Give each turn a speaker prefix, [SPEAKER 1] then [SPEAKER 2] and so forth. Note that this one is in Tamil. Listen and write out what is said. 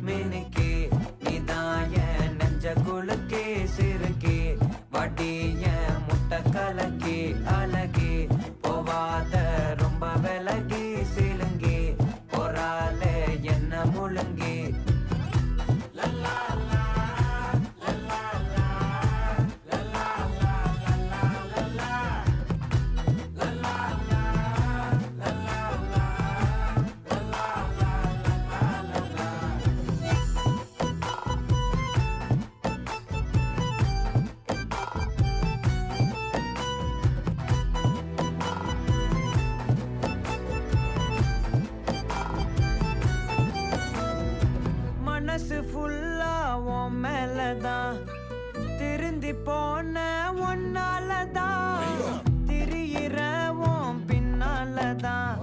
[SPEAKER 1] மினுக்கே நீதான் என் நெஞ்ச குலுக்கே சிறுக்கே வடிய முட்டை கலக்கே அழகே போவாத ரொம்ப விலகி சிலுங்கி போறாலே என்ன முழுங்கி மனசு ஃபுல்லா உன் மேலதான் திருந்தி போன ஒன்னாலதான் திரியிற உன் பின்னாலதான்